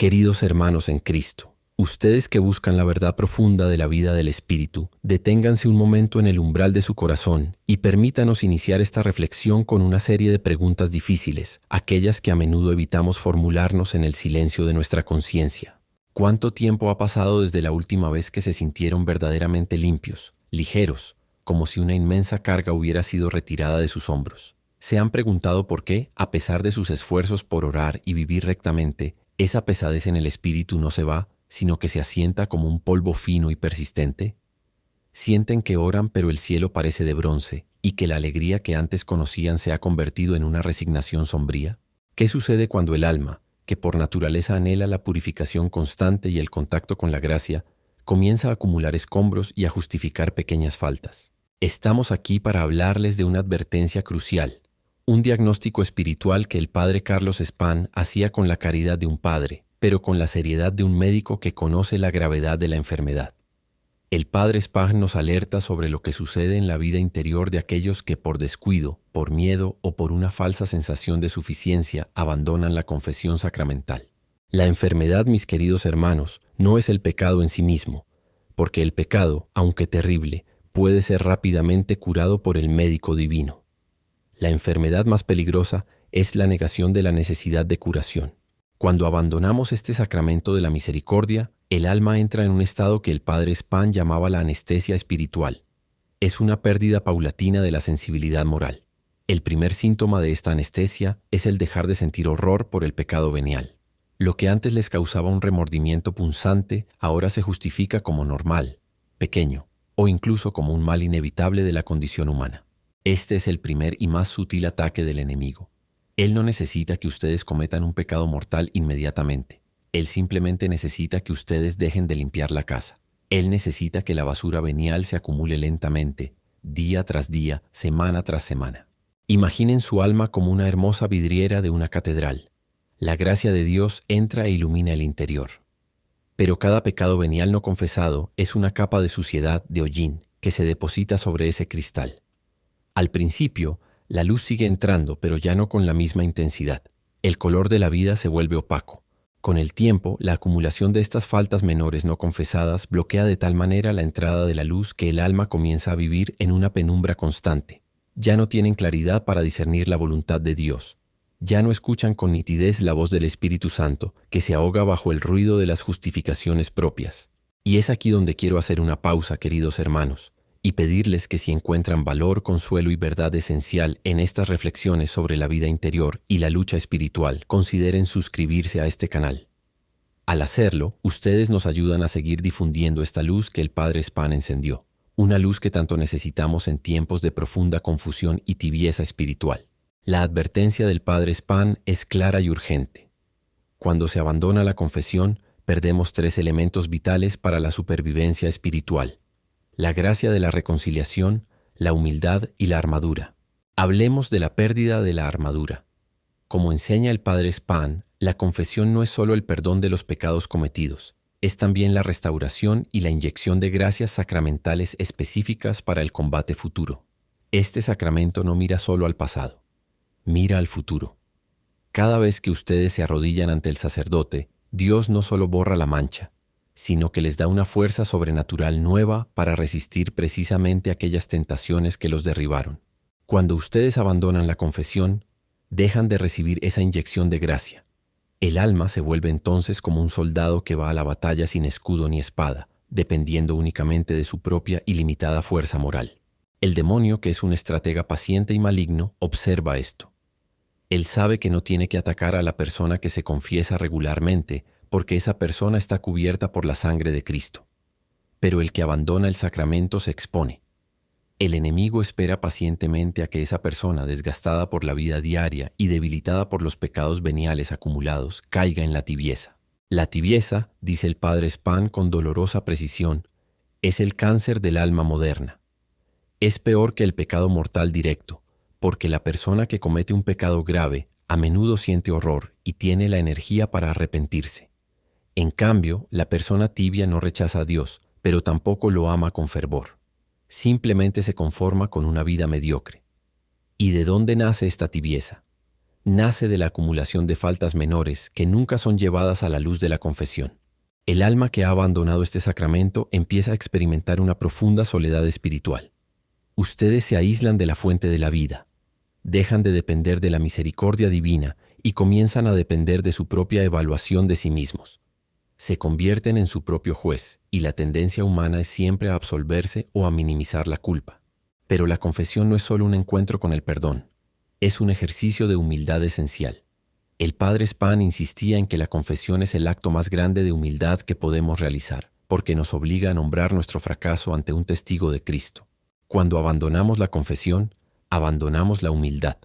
Queridos hermanos en Cristo, ustedes que buscan la verdad profunda de la vida del Espíritu, deténganse un momento en el umbral de su corazón y permítanos iniciar esta reflexión con una serie de preguntas difíciles, aquellas que a menudo evitamos formularnos en el silencio de nuestra conciencia. ¿Cuánto tiempo ha pasado desde la última vez que se sintieron verdaderamente limpios, ligeros, como si una inmensa carga hubiera sido retirada de sus hombros? ¿Se han preguntado por qué, a pesar de sus esfuerzos por orar y vivir rectamente, esa pesadez en el espíritu no se va, sino que se asienta como un polvo fino y persistente? Sienten que oran, pero el cielo parece de bronce, y que la alegría que antes conocían se ha convertido en una resignación sombría. ¿Qué sucede cuando el alma, que por naturaleza anhela la purificación constante y el contacto con la gracia, comienza a acumular escombros y a justificar pequeñas faltas? Estamos aquí para hablarles de una advertencia crucial, un diagnóstico espiritual que el padre Carlos Spahn hacía con la caridad de un padre, pero con la seriedad de un médico que conoce la gravedad de la enfermedad. El padre Spahn nos alerta sobre lo que sucede en la vida interior de aquellos que por descuido, por miedo o por una falsa sensación de suficiencia abandonan la confesión sacramental. La enfermedad, mis queridos hermanos, no es el pecado en sí mismo, porque el pecado, aunque terrible, puede ser rápidamente curado por el médico divino. La enfermedad más peligrosa es la negación de la necesidad de curación. Cuando abandonamos este sacramento de la misericordia, el alma entra en un estado que el padre Spahn llamaba la anestesia espiritual. Es una pérdida paulatina de la sensibilidad moral. El primer síntoma de esta anestesia es el dejar de sentir horror por el pecado venial. Lo que antes les causaba un remordimiento punzante, ahora se justifica como normal, pequeño, o incluso como un mal inevitable de la condición humana. Este es el primer y más sutil ataque del enemigo. Él no necesita que ustedes cometan un pecado mortal inmediatamente. Él simplemente necesita que ustedes dejen de limpiar la casa. Él necesita que la basura venial se acumule lentamente, día tras día, semana tras semana. Imaginen su alma como una hermosa vidriera de una catedral. La gracia de Dios entra e ilumina el interior. Pero cada pecado venial no confesado es una capa de suciedad, de hollín, que se deposita sobre ese cristal. Al principio, la luz sigue entrando, pero ya no con la misma intensidad. El color de la vida se vuelve opaco. Con el tiempo, la acumulación de estas faltas menores no confesadas bloquea de tal manera la entrada de la luz que el alma comienza a vivir en una penumbra constante. Ya no tienen claridad para discernir la voluntad de Dios. Ya no escuchan con nitidez la voz del Espíritu Santo, que se ahoga bajo el ruido de las justificaciones propias. Y es aquí donde quiero hacer una pausa, queridos hermanos, y pedirles que si encuentran valor, consuelo y verdad esencial en estas reflexiones sobre la vida interior y la lucha espiritual, consideren suscribirse a este canal. Al hacerlo, ustedes nos ayudan a seguir difundiendo esta luz que el padre Spahn encendió, una luz que tanto necesitamos en tiempos de profunda confusión y tibieza espiritual. La advertencia del padre Spahn es clara y urgente. Cuando se abandona la confesión, perdemos 3 elementos vitales para la supervivencia espiritual: la gracia de la reconciliación, la humildad y la armadura. Hablemos de la pérdida de la armadura. Como enseña el padre Spahn, la confesión no es solo el perdón de los pecados cometidos, es también la restauración y la inyección de gracias sacramentales específicas para el combate futuro. Este sacramento no mira solo al pasado, mira al futuro. Cada vez que ustedes se arrodillan ante el sacerdote, Dios no solo borra la mancha, sino que les da una fuerza sobrenatural nueva para resistir precisamente aquellas tentaciones que los derribaron. Cuando ustedes abandonan la confesión, dejan de recibir esa inyección de gracia. El alma se vuelve entonces como un soldado que va a la batalla sin escudo ni espada, dependiendo únicamente de su propia y limitada fuerza moral. El demonio, que es un estratega paciente y maligno, observa esto. Él sabe que no tiene que atacar a la persona que se confiesa regularmente, porque esa persona está cubierta por la sangre de Cristo. Pero el que abandona el sacramento se expone. El enemigo espera pacientemente a que esa persona, desgastada por la vida diaria y debilitada por los pecados veniales acumulados, caiga en la tibieza. La tibieza, dice el padre Spahn con dolorosa precisión, es el cáncer del alma moderna. Es peor que el pecado mortal directo, porque la persona que comete un pecado grave a menudo siente horror y tiene la energía para arrepentirse. En cambio, la persona tibia no rechaza a Dios, pero tampoco lo ama con fervor. Simplemente se conforma con una vida mediocre. ¿Y de dónde nace esta tibieza? Nace de la acumulación de faltas menores que nunca son llevadas a la luz de la confesión. El alma que ha abandonado este sacramento empieza a experimentar una profunda soledad espiritual. Ustedes se aíslan de la fuente de la vida, dejan de depender de la misericordia divina y comienzan a depender de su propia evaluación de sí mismos. Se convierten en su propio juez y la tendencia humana es siempre a absolverse o a minimizar la culpa. Pero la confesión no es solo un encuentro con el perdón, es un ejercicio de humildad esencial. El padre Spahn insistía en que la confesión es el acto más grande de humildad que podemos realizar, porque nos obliga a nombrar nuestro fracaso ante un testigo de Cristo. Cuando abandonamos la confesión, abandonamos la humildad.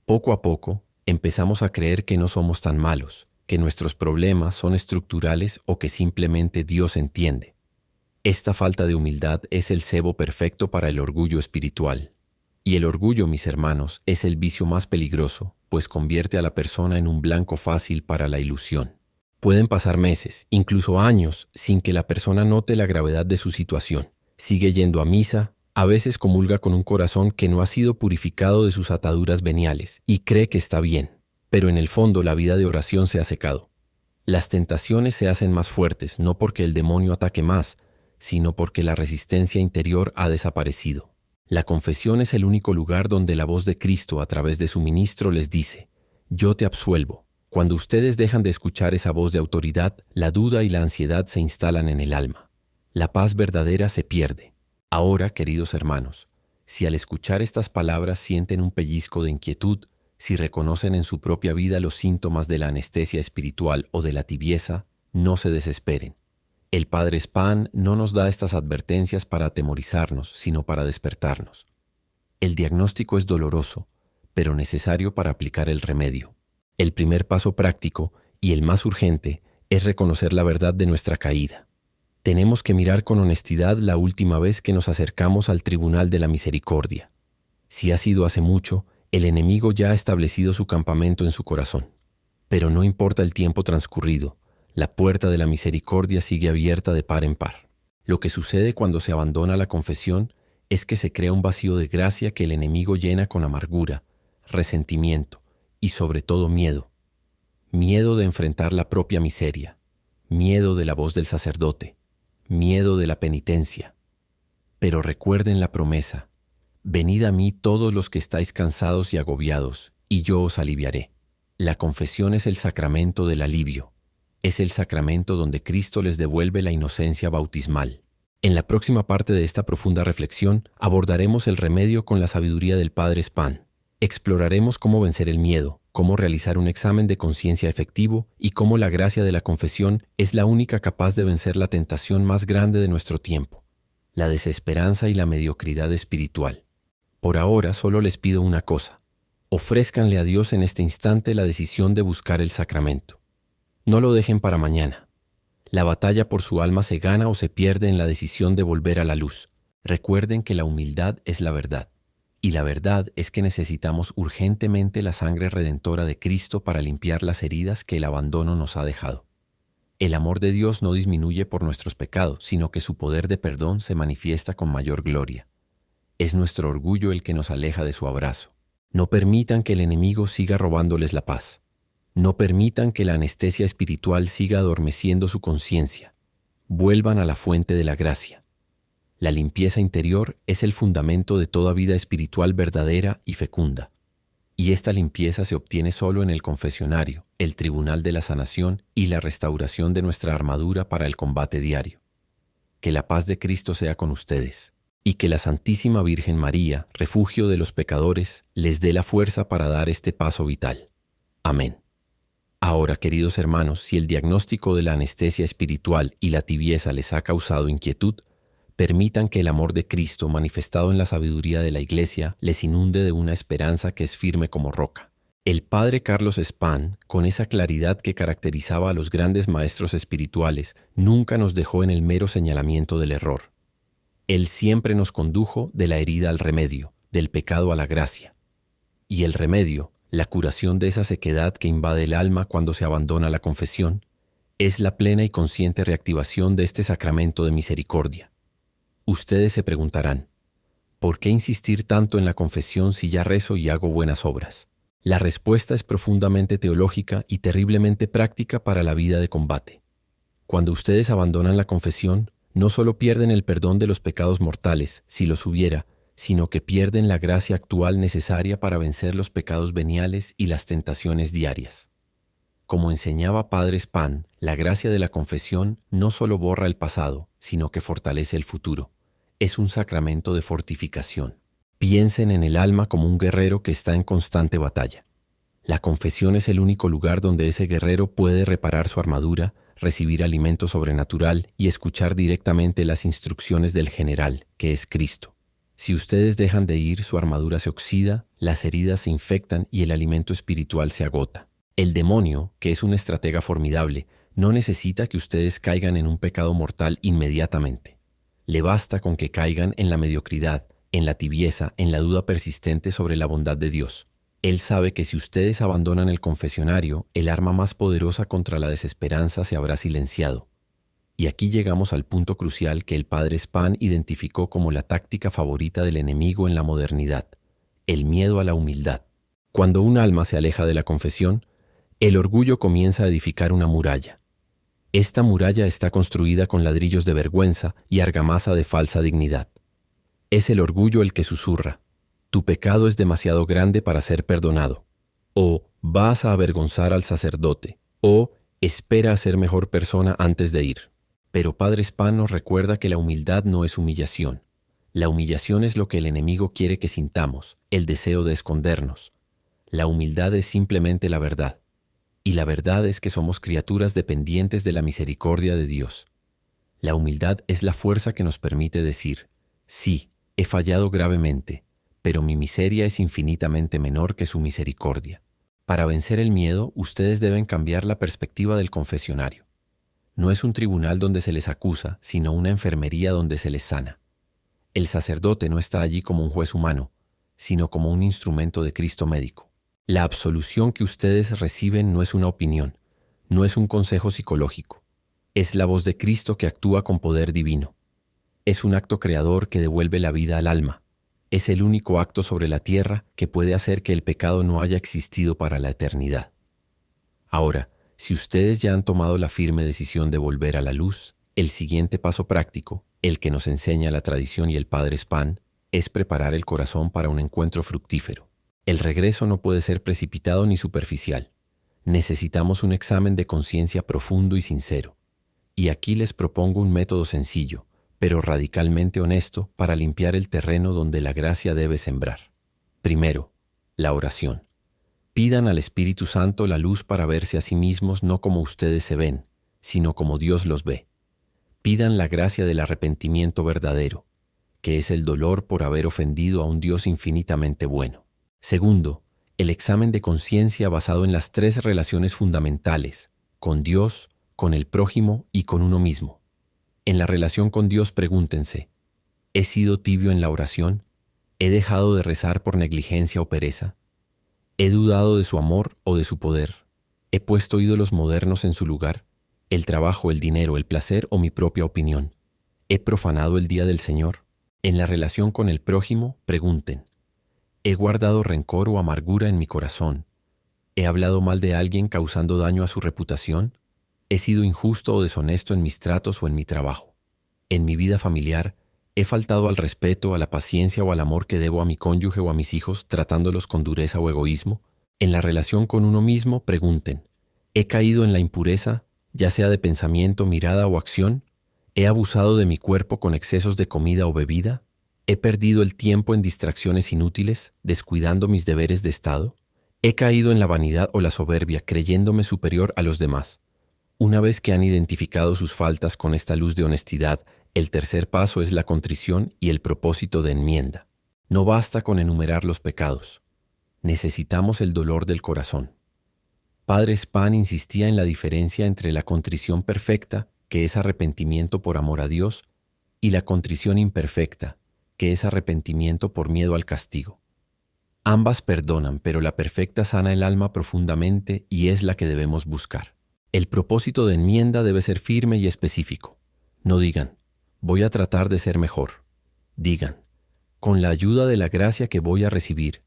Poco a poco, empezamos a creer que no somos tan malos, que nuestros problemas son estructurales o que simplemente Dios entiende. Esta falta de humildad es el cebo perfecto para el orgullo espiritual. Y el orgullo, mis hermanos, es el vicio más peligroso, pues convierte a la persona en un blanco fácil para la ilusión. Pueden pasar meses, incluso años, sin que la persona note la gravedad de su situación. Sigue yendo a misa, a veces comulga con un corazón que no ha sido purificado de sus ataduras veniales y cree que está bien, pero en el fondo la vida de oración se ha secado. Las tentaciones se hacen más fuertes, no porque el demonio ataque más, sino porque la resistencia interior ha desaparecido. La confesión es el único lugar donde la voz de Cristo a través de su ministro les dice: yo te absuelvo. Cuando ustedes dejan de escuchar esa voz de autoridad, la duda y la ansiedad se instalan en el alma. La paz verdadera se pierde. Ahora, queridos hermanos, si al escuchar estas palabras sienten un pellizco de inquietud, si reconocen en su propia vida los síntomas de la anestesia espiritual o de la tibieza, no se desesperen. El padre Spahn no nos da estas advertencias para atemorizarnos, sino para despertarnos. El diagnóstico es doloroso, pero necesario para aplicar el remedio. El primer paso práctico, y el más urgente, es reconocer la verdad de nuestra caída. Tenemos que mirar con honestidad la última vez que nos acercamos al tribunal de la misericordia. Si ha sido hace mucho, el enemigo ya ha establecido su campamento en su corazón. Pero no importa el tiempo transcurrido, la puerta de la misericordia sigue abierta de par en par. Lo que sucede cuando se abandona la confesión es que se crea un vacío de gracia que el enemigo llena con amargura, resentimiento y sobre todo miedo. Miedo de enfrentar la propia miseria, miedo de la voz del sacerdote, miedo de la penitencia. Pero recuerden la promesa: venid a mí todos los que estáis cansados y agobiados, y yo os aliviaré. La confesión es el sacramento del alivio. Es el sacramento donde Cristo les devuelve la inocencia bautismal. En la próxima parte de esta profunda reflexión abordaremos el remedio con la sabiduría del padre Spahn. Exploraremos cómo vencer el miedo, cómo realizar un examen de conciencia efectivo y cómo la gracia de la confesión es la única capaz de vencer la tentación más grande de nuestro tiempo, la desesperanza y la mediocridad espiritual. Por ahora solo les pido una cosa: ofrézcanle a Dios en este instante la decisión de buscar el sacramento. No lo dejen para mañana. La batalla por su alma se gana o se pierde en la decisión de volver a la luz. Recuerden que la humildad es la verdad. Y la verdad es que necesitamos urgentemente la sangre redentora de Cristo para limpiar las heridas que el abandono nos ha dejado. El amor de Dios no disminuye por nuestros pecados, sino que su poder de perdón se manifiesta con mayor gloria. Es nuestro orgullo el que nos aleja de su abrazo. No permitan que el enemigo siga robándoles la paz. No permitan que la anestesia espiritual siga adormeciendo su conciencia. Vuelvan a la fuente de la gracia. La limpieza interior es el fundamento de toda vida espiritual verdadera y fecunda. Y esta limpieza se obtiene solo en el confesionario, el tribunal de la sanación y la restauración de nuestra armadura para el combate diario. Que la paz de Cristo sea con ustedes, y que la Santísima Virgen María, refugio de los pecadores, les dé la fuerza para dar este paso vital. Amén. Ahora, queridos hermanos, si el diagnóstico de la anestesia espiritual y la tibieza les ha causado inquietud, permitan que el amor de Cristo, manifestado en la sabiduría de la Iglesia, les inunde de una esperanza que es firme como roca. El padre Carlos Spahn, con esa claridad que caracterizaba a los grandes maestros espirituales, nunca nos dejó en el mero señalamiento del error. Él siempre nos condujo de la herida al remedio, del pecado a la gracia. Y el remedio, la curación de esa sequedad que invade el alma cuando se abandona la confesión, es la plena y consciente reactivación de este sacramento de misericordia. Ustedes se preguntarán: ¿por qué insistir tanto en la confesión si ya rezo y hago buenas obras? La respuesta es profundamente teológica y terriblemente práctica para la vida de combate. Cuando ustedes abandonan la confesión, no solo pierden el perdón de los pecados mortales, si los hubiera, sino que pierden la gracia actual necesaria para vencer los pecados veniales y las tentaciones diarias. Como enseñaba Padre Spahn, la gracia de la confesión no solo borra el pasado, sino que fortalece el futuro. Es un sacramento de fortificación. Piensen en el alma como un guerrero que está en constante batalla. La confesión es el único lugar donde ese guerrero puede reparar su armadura, recibir alimento sobrenatural y escuchar directamente las instrucciones del general, que es Cristo. Si ustedes dejan de ir, su armadura se oxida, las heridas se infectan y el alimento espiritual se agota. El demonio, que es un estratega formidable, no necesita que ustedes caigan en un pecado mortal inmediatamente. Le basta con que caigan en la mediocridad, en la tibieza, en la duda persistente sobre la bondad de Dios. Él sabe que si ustedes abandonan el confesionario, el arma más poderosa contra la desesperanza se habrá silenciado. Y aquí llegamos al punto crucial que el Padre Spahn identificó como la táctica favorita del enemigo en la modernidad: el miedo a la humildad. Cuando un alma se aleja de la confesión, el orgullo comienza a edificar una muralla. Esta muralla está construida con ladrillos de vergüenza y argamasa de falsa dignidad. Es el orgullo el que susurra: tu pecado es demasiado grande para ser perdonado, o vas a avergonzar al sacerdote, o espera a ser mejor persona antes de ir. Pero Padre Spahn nos recuerda que la humildad no es humillación. La humillación es lo que el enemigo quiere que sintamos, el deseo de escondernos. La humildad es simplemente la verdad. Y la verdad es que somos criaturas dependientes de la misericordia de Dios. La humildad es la fuerza que nos permite decir: sí, he fallado gravemente, pero mi miseria es infinitamente menor que su misericordia. Para vencer el miedo, ustedes deben cambiar la perspectiva del confesionario. No es un tribunal donde se les acusa, sino una enfermería donde se les sana. El sacerdote no está allí como un juez humano, sino como un instrumento de Cristo médico. La absolución que ustedes reciben no es una opinión, no es un consejo psicológico. Es la voz de Cristo que actúa con poder divino. Es un acto creador que devuelve la vida al alma. Es el único acto sobre la tierra que puede hacer que el pecado no haya existido para la eternidad. Ahora, si ustedes ya han tomado la firme decisión de volver a la luz, el siguiente paso práctico, el que nos enseña la tradición y el Padre Spahn, es preparar el corazón para un encuentro fructífero. El regreso no puede ser precipitado ni superficial. Necesitamos un examen de conciencia profundo y sincero. Y aquí les propongo un método sencillo, pero radicalmente honesto, para limpiar el terreno donde la gracia debe sembrar. Primero, la oración. Pidan al Espíritu Santo la luz para verse a sí mismos no como ustedes se ven, sino como Dios los ve. Pidan la gracia del arrepentimiento verdadero, que es el dolor por haber ofendido a un Dios infinitamente bueno. Segundo, el examen de conciencia basado en las 3 relaciones fundamentales: con Dios, con el prójimo y con uno mismo. En la relación con Dios pregúntense: ¿he sido tibio en la oración? ¿He dejado de rezar por negligencia o pereza? ¿He dudado de su amor o de su poder? ¿He puesto ídolos modernos en su lugar? ¿El trabajo, el dinero, el placer o mi propia opinión? ¿He profanado el día del Señor? En la relación con el prójimo, pregunten: ¿he guardado rencor o amargura en mi corazón? ¿He hablado mal de alguien causando daño a su reputación? ¿He sido injusto o deshonesto en mis tratos o en mi trabajo? En mi vida familiar, ¿he faltado al respeto, a la paciencia o al amor que debo a mi cónyuge o a mis hijos, tratándolos con dureza o egoísmo? En la relación con uno mismo, pregunten: ¿he caído en la impureza, ya sea de pensamiento, mirada o acción? ¿He abusado de mi cuerpo con excesos de comida o bebida? ¿He perdido el tiempo en distracciones inútiles, descuidando mis deberes de Estado? ¿He caído en la vanidad o la soberbia, creyéndome superior a los demás? Una vez que han identificado sus faltas con esta luz de honestidad, el tercer paso es la contrición y el propósito de enmienda. No basta con enumerar los pecados. Necesitamos el dolor del corazón. Padre Spahn insistía en la diferencia entre la contrición perfecta, que es arrepentimiento por amor a Dios, y la contrición imperfecta, que es arrepentimiento por miedo al castigo. Ambas perdonan, pero la perfecta sana el alma profundamente y es la que debemos buscar. El propósito de enmienda debe ser firme y específico. No digan: voy a tratar de ser mejor. Digan: con la ayuda de la gracia que voy a recibir,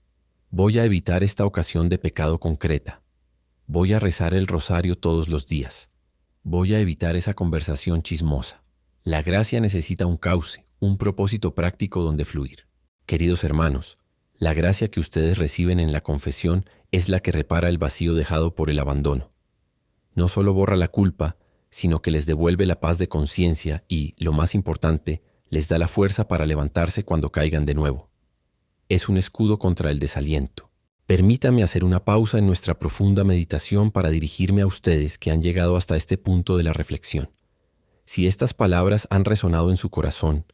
Voy a evitar esta ocasión de pecado concreta. Voy a rezar el rosario todos los días. Voy a evitar esa conversación chismosa. La gracia necesita un cauce, un propósito práctico donde fluir. Queridos hermanos, la gracia que ustedes reciben en la confesión es la que repara el vacío dejado por el abandono. No solo borra la culpa, sino que les devuelve la paz de conciencia y, lo más importante, les da la fuerza para levantarse cuando caigan de nuevo. Es un escudo contra el desaliento. Permítame hacer una pausa en nuestra profunda meditación para dirigirme a ustedes que han llegado hasta este punto de la reflexión. Si estas palabras han resonado en su corazón,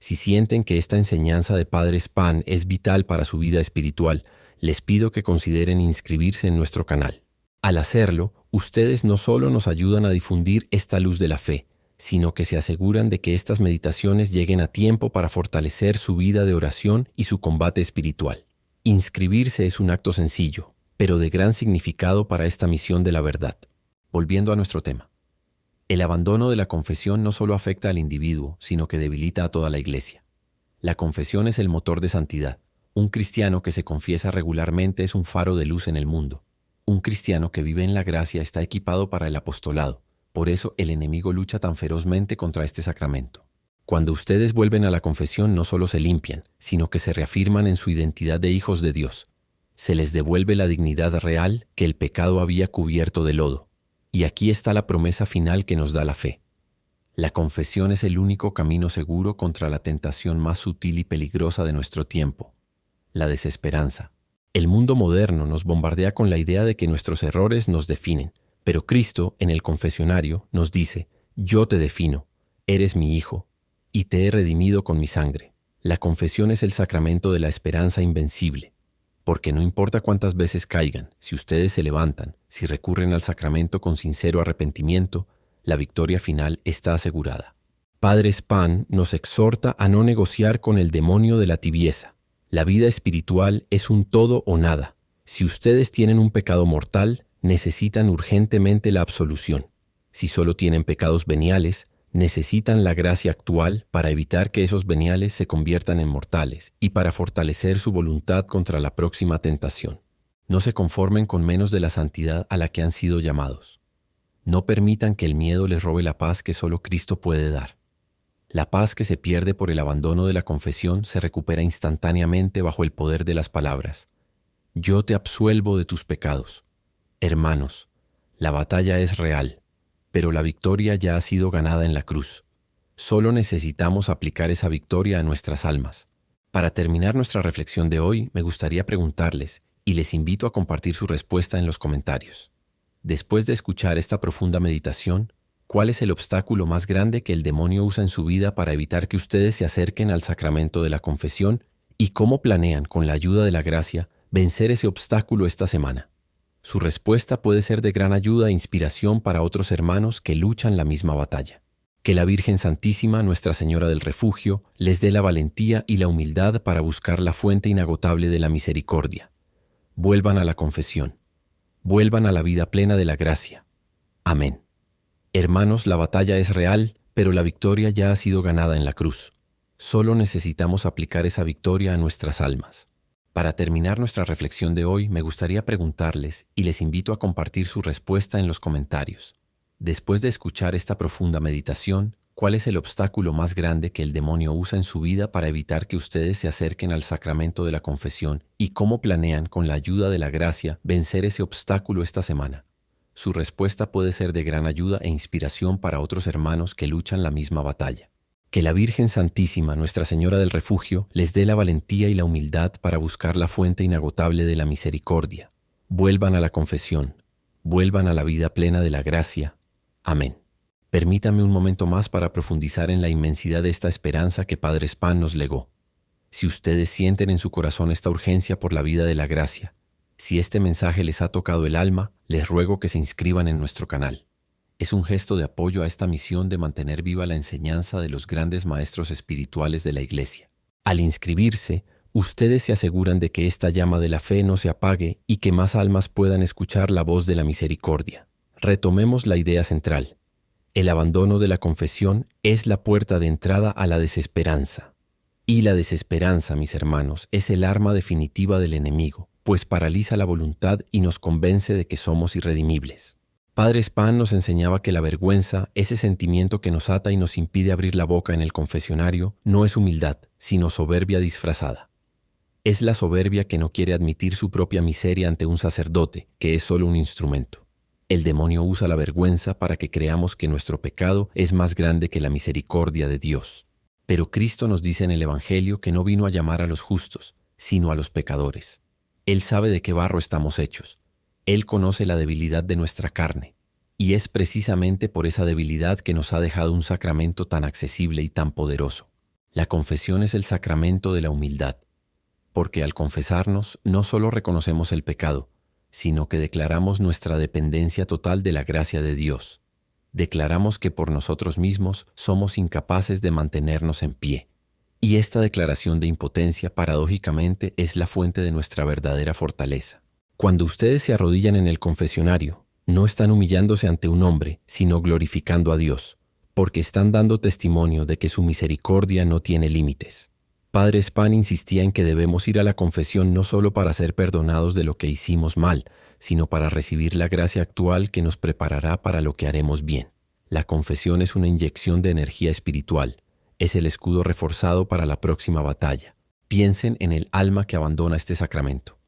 si sienten que esta enseñanza de Padre Spahn es vital para su vida espiritual, les pido que consideren inscribirse en nuestro canal. Al hacerlo, ustedes no solo nos ayudan a difundir esta luz de la fe, sino que se aseguran de que estas meditaciones lleguen a tiempo para fortalecer su vida de oración y su combate espiritual. Inscribirse es un acto sencillo, pero de gran significado para esta misión de la verdad. Volviendo a nuestro tema. El abandono de la confesión no solo afecta al individuo, sino que debilita a toda la Iglesia. La confesión es el motor de santidad. Un cristiano que se confiesa regularmente es un faro de luz en el mundo. Un cristiano que vive en la gracia está equipado para el apostolado. Por eso el enemigo lucha tan ferozmente contra este sacramento. Cuando ustedes vuelven a la confesión no solo se limpian, sino que se reafirman en su identidad de hijos de Dios. Se les devuelve la dignidad real que el pecado había cubierto de lodo. Y aquí está la promesa final que nos da la fe. La confesión es el único camino seguro contra la tentación más sutil y peligrosa de nuestro tiempo, la desesperanza. El mundo moderno nos bombardea con la idea de que nuestros errores nos definen, pero Cristo, en el confesionario, nos dice: yo te defino, eres mi hijo, y te he redimido con mi sangre. La confesión es el sacramento de la esperanza invencible, porque no importa cuántas veces caigan, si ustedes se levantan, si recurren al sacramento con sincero arrepentimiento, la victoria final está asegurada. Padre Spahn nos exhorta a no negociar con el demonio de la tibieza. La vida espiritual es un todo o nada. Si ustedes tienen un pecado mortal, necesitan urgentemente la absolución. Si solo tienen pecados veniales, necesitan la gracia actual para evitar que esos veniales se conviertan en mortales y para fortalecer su voluntad contra la próxima tentación. No se conformen con menos de la santidad a la que han sido llamados. No permitan que el miedo les robe la paz que solo Cristo puede dar. La paz que se pierde por el abandono de la confesión se recupera instantáneamente bajo el poder de las palabras: yo te absuelvo de tus pecados. Hermanos, la batalla es real, pero la victoria ya ha sido ganada en la cruz. Solo necesitamos aplicar esa victoria a nuestras almas. Para terminar nuestra reflexión de hoy, me gustaría preguntarles, y les invito a compartir su respuesta en los comentarios. Después de escuchar esta profunda meditación, ¿cuál es el obstáculo más grande que el demonio usa en su vida para evitar que ustedes se acerquen al sacramento de la confesión? ¿Y cómo planean, con la ayuda de la gracia, vencer ese obstáculo esta semana? Su respuesta puede ser de gran ayuda e inspiración para otros hermanos que luchan la misma batalla. Que la Virgen Santísima, Nuestra Señora del Refugio, les dé la valentía y la humildad para buscar la fuente inagotable de la misericordia. Vuelvan a la confesión. Vuelvan a la vida plena de la gracia. Amén. Hermanos, la batalla es real, pero la victoria ya ha sido ganada en la cruz. Solo necesitamos aplicar esa victoria a nuestras almas. Para terminar nuestra reflexión de hoy, me gustaría preguntarles, y les invito a compartir su respuesta en los comentarios. Después de escuchar esta profunda meditación, ¿cuál es el obstáculo más grande que el demonio usa en su vida para evitar que ustedes se acerquen al sacramento de la confesión? ¿Y cómo planean, con la ayuda de la gracia, vencer ese obstáculo esta semana? Su respuesta puede ser de gran ayuda e inspiración para otros hermanos que luchan la misma batalla. Que la Virgen Santísima, Nuestra Señora del Refugio, les dé la valentía y la humildad para buscar la fuente inagotable de la misericordia. Vuelvan a la confesión. Vuelvan a la vida plena de la gracia. Amén. Permítanme un momento más para profundizar en la inmensidad de esta esperanza que Padre Spahn nos legó. Si ustedes sienten en su corazón esta urgencia por la vida de la gracia, si este mensaje les ha tocado el alma, les ruego que se inscriban en nuestro canal. Es un gesto de apoyo a esta misión de mantener viva la enseñanza de los grandes maestros espirituales de la Iglesia. Al inscribirse, ustedes se aseguran de que esta llama de la fe no se apague y que más almas puedan escuchar la voz de la misericordia. Retomemos la idea central. El abandono de la confesión es la puerta de entrada a la desesperanza. Y la desesperanza, mis hermanos, es el arma definitiva del enemigo. pues paraliza la voluntad y nos convence de que somos irredimibles. Padre Spahn nos enseñaba que la vergüenza, ese sentimiento que nos ata y nos impide abrir la boca en el confesionario, no es humildad, sino soberbia disfrazada. Es la soberbia que no quiere admitir su propia miseria ante un sacerdote, que es solo un instrumento. El demonio usa la vergüenza para que creamos que nuestro pecado es más grande que la misericordia de Dios. Pero Cristo nos dice en el Evangelio que no vino a llamar a los justos, sino a los pecadores. Él sabe de qué barro estamos hechos. Él conoce la debilidad de nuestra carne. Y es precisamente por esa debilidad que nos ha dejado un sacramento tan accesible y tan poderoso. La confesión es el sacramento de la humildad. Porque al confesarnos no solo reconocemos el pecado, sino que declaramos nuestra dependencia total de la gracia de Dios. Declaramos que por nosotros mismos somos incapaces de mantenernos en pie. Y esta declaración de impotencia, paradójicamente, es la fuente de nuestra verdadera fortaleza. Cuando ustedes se arrodillan en el confesionario, no están humillándose ante un hombre, sino glorificando a Dios, porque están dando testimonio de que su misericordia no tiene límites. Padre Spahn insistía en que debemos ir a la confesión no solo para ser perdonados de lo que hicimos mal, sino para recibir la gracia actual que nos preparará para lo que haremos bien. La confesión es una inyección de energía espiritual, es el escudo reforzado para la próxima batalla. Piensen en el alma que abandona este sacramento.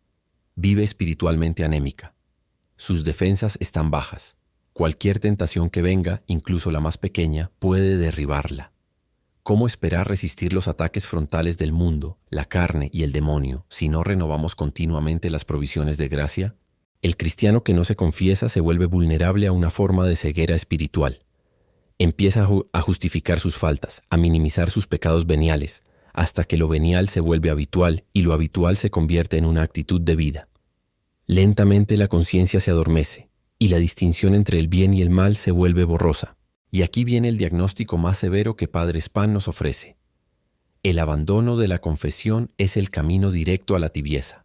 Vive espiritualmente anémica. Sus defensas están bajas. Cualquier tentación que venga, incluso la más pequeña, puede derribarla. ¿Cómo esperar resistir los ataques frontales del mundo, la carne y el demonio si no renovamos continuamente las provisiones de gracia? El cristiano que no se confiesa se vuelve vulnerable a una forma de ceguera espiritual. Empieza a justificar sus faltas, a minimizar sus pecados veniales, hasta que lo venial se vuelve habitual y lo habitual se convierte en una actitud de vida. Lentamente la conciencia se adormece y la distinción entre el bien y el mal se vuelve borrosa. Y aquí viene el diagnóstico más severo que Padre Spahn nos ofrece. El abandono de la confesión es el camino directo a la tibieza.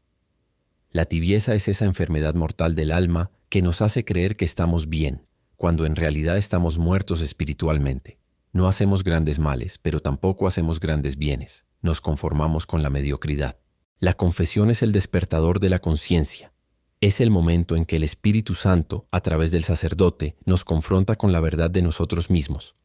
La tibieza es esa enfermedad mortal del alma que nos hace creer que estamos bien, cuando en realidad estamos muertos espiritualmente. No hacemos grandes males, pero tampoco hacemos grandes bienes. Nos conformamos con la mediocridad. La confesión es el despertador de la conciencia. Es el momento en que el Espíritu Santo, a través del sacerdote, nos confronta con la verdad de nosotros mismos.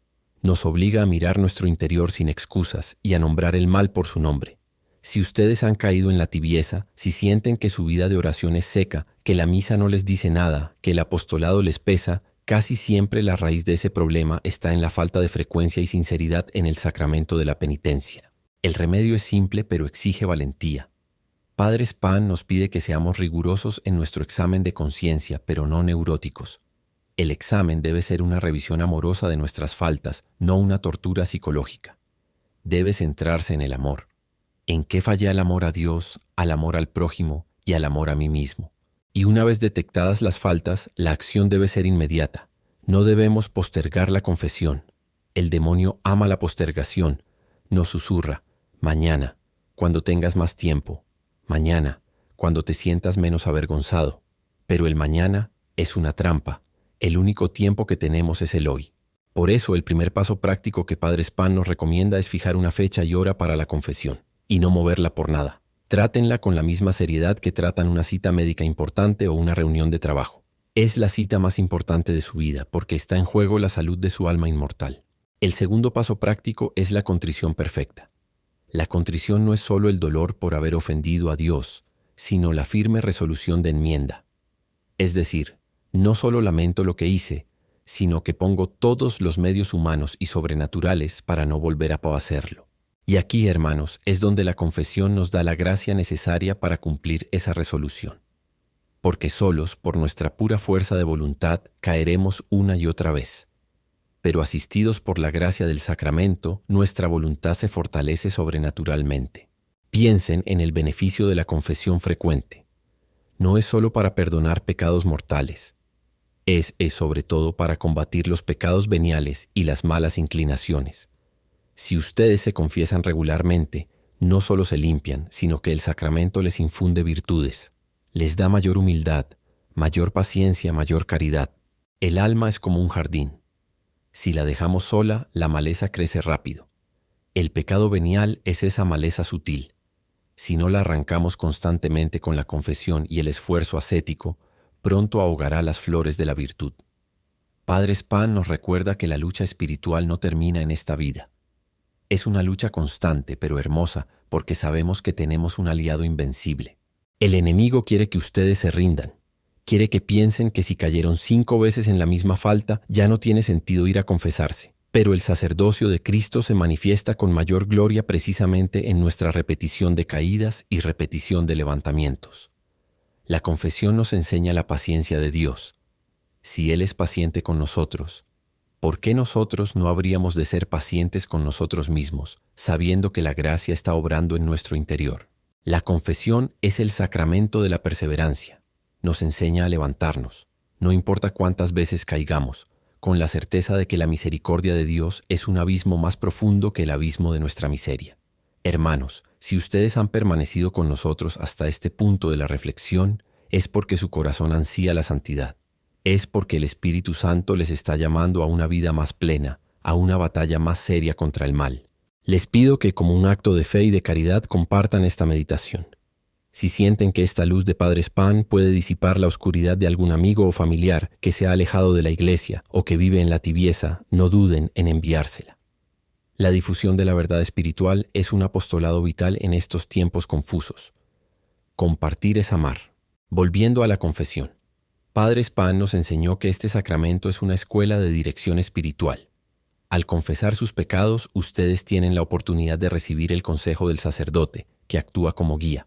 Nos obliga a mirar nuestro interior sin excusas y a nombrar el mal por su nombre. Si ustedes han caído en la tibieza, si sienten que su vida de oración es seca, que la misa no les dice nada, que el apostolado les pesa, casi siempre la raíz de ese problema está en la falta de frecuencia y sinceridad en el sacramento de la penitencia. El remedio es simple, pero exige valentía. Padre Spahn nos pide que seamos rigurosos en nuestro examen de conciencia, pero no neuróticos. El examen debe ser una revisión amorosa de nuestras faltas, no una tortura psicológica. Debe centrarse en el amor. ¿En qué falla el amor a Dios, al amor al prójimo y al amor a mí mismo? Y una vez detectadas las faltas, la acción debe ser inmediata. No debemos postergar la confesión. El demonio ama la postergación. Nos susurra: mañana, cuando tengas más tiempo. Mañana, cuando te sientas menos avergonzado. Pero el mañana es una trampa. El único tiempo que tenemos es el hoy. Por eso el primer paso práctico que Padre Spahn nos recomienda es fijar una fecha y hora para la confesión, y no moverla por nada. Trátenla con la misma seriedad que tratan una cita médica importante o una reunión de trabajo. Es la cita más importante de su vida porque está en juego la salud de su alma inmortal. El segundo paso práctico es la contrición perfecta. La contrición no es solo el dolor por haber ofendido a Dios, sino la firme resolución de enmienda. Es decir, no solo lamento lo que hice, sino que pongo todos los medios humanos y sobrenaturales para no volver a hacerlo. Y aquí, hermanos, es donde la confesión nos da la gracia necesaria para cumplir esa resolución. Porque solos, por nuestra pura fuerza de voluntad, caeremos una y otra vez. Pero asistidos por la gracia del sacramento, nuestra voluntad se fortalece sobrenaturalmente. Piensen en el beneficio de la confesión frecuente. No es solo para perdonar pecados mortales. Es sobre todo para combatir los pecados veniales y las malas inclinaciones. Si ustedes se confiesan regularmente, no solo se limpian, sino que el sacramento les infunde virtudes. Les da mayor humildad, mayor paciencia, mayor caridad. El alma es como un jardín. Si la dejamos sola, la maleza crece rápido. El pecado venial es esa maleza sutil. Si no la arrancamos constantemente con la confesión y el esfuerzo ascético, pronto ahogará las flores de la virtud. Padre Spahn nos recuerda que la lucha espiritual no termina en esta vida. Es una lucha constante, pero hermosa, porque sabemos que tenemos un aliado invencible. El enemigo quiere que ustedes se rindan. Quiere que piensen que si cayeron 5 veces en la misma falta, ya no tiene sentido ir a confesarse. Pero el sacerdocio de Cristo se manifiesta con mayor gloria precisamente en nuestra repetición de caídas y repetición de levantamientos. La confesión nos enseña la paciencia de Dios. Si Él es paciente con nosotros, ¿por qué nosotros no habríamos de ser pacientes con nosotros mismos, sabiendo que la gracia está obrando en nuestro interior? La confesión es el sacramento de la perseverancia. Nos enseña a levantarnos, no importa cuántas veces caigamos, con la certeza de que la misericordia de Dios es un abismo más profundo que el abismo de nuestra miseria. Hermanos, si ustedes han permanecido con nosotros hasta este punto de la reflexión, es porque su corazón ansía la santidad. Es porque el Espíritu Santo les está llamando a una vida más plena, a una batalla más seria contra el mal. Les pido que como un acto de fe y de caridad compartan esta meditación. Si sienten que esta luz de Padre Spahn puede disipar la oscuridad de algún amigo o familiar que se ha alejado de la iglesia o que vive en la tibieza, no duden en enviársela. La difusión de la verdad espiritual es un apostolado vital en estos tiempos confusos. Compartir es amar. Volviendo a la confesión. Padre Spahn nos enseñó que este sacramento es una escuela de dirección espiritual. Al confesar sus pecados, ustedes tienen la oportunidad de recibir el consejo del sacerdote, que actúa como guía.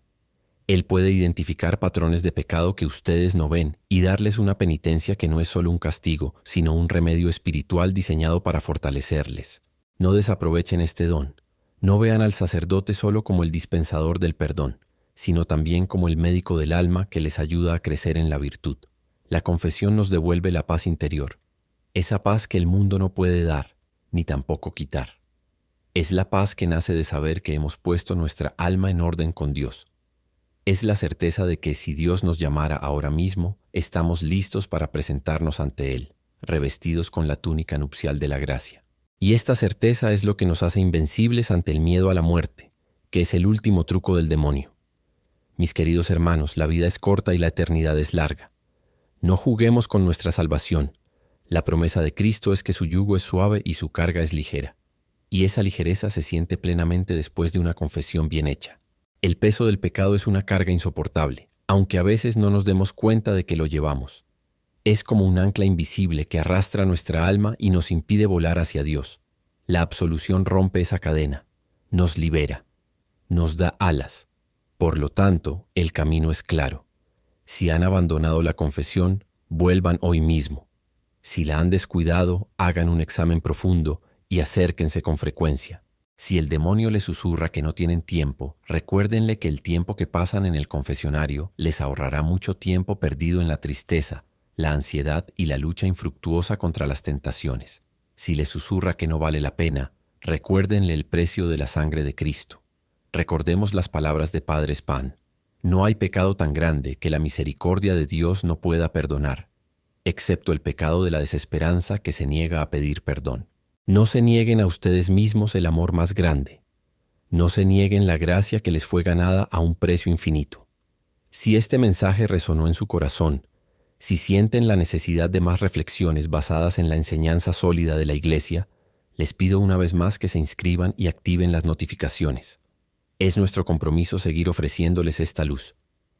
Él puede identificar patrones de pecado que ustedes no ven y darles una penitencia que no es solo un castigo, sino un remedio espiritual diseñado para fortalecerles. No desaprovechen este don. No vean al sacerdote solo como el dispensador del perdón, sino también como el médico del alma que les ayuda a crecer en la virtud. La confesión nos devuelve la paz interior, esa paz que el mundo no puede dar, ni tampoco quitar. Es la paz que nace de saber que hemos puesto nuestra alma en orden con Dios. Es la certeza de que si Dios nos llamara ahora mismo, estamos listos para presentarnos ante Él, revestidos con la túnica nupcial de la gracia. Y esta certeza es lo que nos hace invencibles ante el miedo a la muerte, que es el último truco del demonio. Mis queridos hermanos, la vida es corta y la eternidad es larga. No juguemos con nuestra salvación. La promesa de Cristo es que su yugo es suave y su carga es ligera. Y esa ligereza se siente plenamente después de una confesión bien hecha. El peso del pecado es una carga insoportable, aunque a veces no nos demos cuenta de que lo llevamos. Es como un ancla invisible que arrastra nuestra alma y nos impide volar hacia Dios. La absolución rompe esa cadena, nos libera, nos da alas. Por lo tanto, el camino es claro. Si han abandonado la confesión, vuelvan hoy mismo. Si la han descuidado, hagan un examen profundo y acérquense con frecuencia. Si el demonio les susurra que no tienen tiempo, recuérdenle que el tiempo que pasan en el confesionario les ahorrará mucho tiempo perdido en la tristeza, la ansiedad y la lucha infructuosa contra las tentaciones. Si les susurra que no vale la pena, recuérdenle el precio de la sangre de Cristo. Recordemos las palabras de Padre Spahn. No hay pecado tan grande que la misericordia de Dios no pueda perdonar, excepto el pecado de la desesperanza que se niega a pedir perdón. No se nieguen a ustedes mismos el amor más grande. No se nieguen la gracia que les fue ganada a un precio infinito. Si este mensaje resonó en su corazón, si sienten la necesidad de más reflexiones basadas en la enseñanza sólida de la Iglesia, les pido una vez más que se inscriban y activen las notificaciones. Es nuestro compromiso seguir ofreciéndoles esta luz.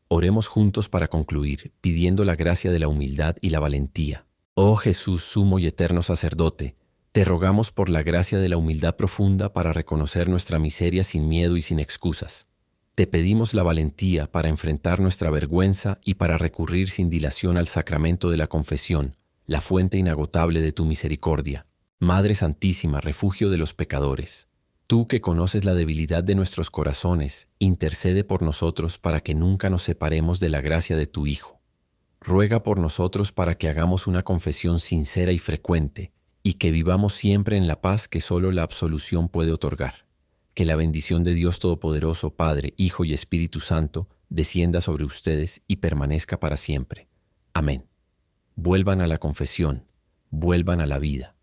Oremos juntos para concluir, pidiendo la gracia de la humildad y la valentía. Oh Jesús, sumo y eterno sacerdote, te rogamos por la gracia de la humildad profunda para reconocer nuestra miseria sin miedo y sin excusas. Te pedimos la valentía para enfrentar nuestra vergüenza y para recurrir sin dilación al sacramento de la confesión, la fuente inagotable de tu misericordia. Madre Santísima, refugio de los pecadores, tú que conoces la debilidad de nuestros corazones, intercede por nosotros para que nunca nos separemos de la gracia de tu Hijo. Ruega por nosotros para que hagamos una confesión sincera y frecuente, y que vivamos siempre en la paz que solo la absolución puede otorgar. Que la bendición de Dios Todopoderoso, Padre, Hijo y Espíritu Santo, descienda sobre ustedes y permanezca para siempre. Amén. Vuelvan a la confesión, vuelvan a la vida.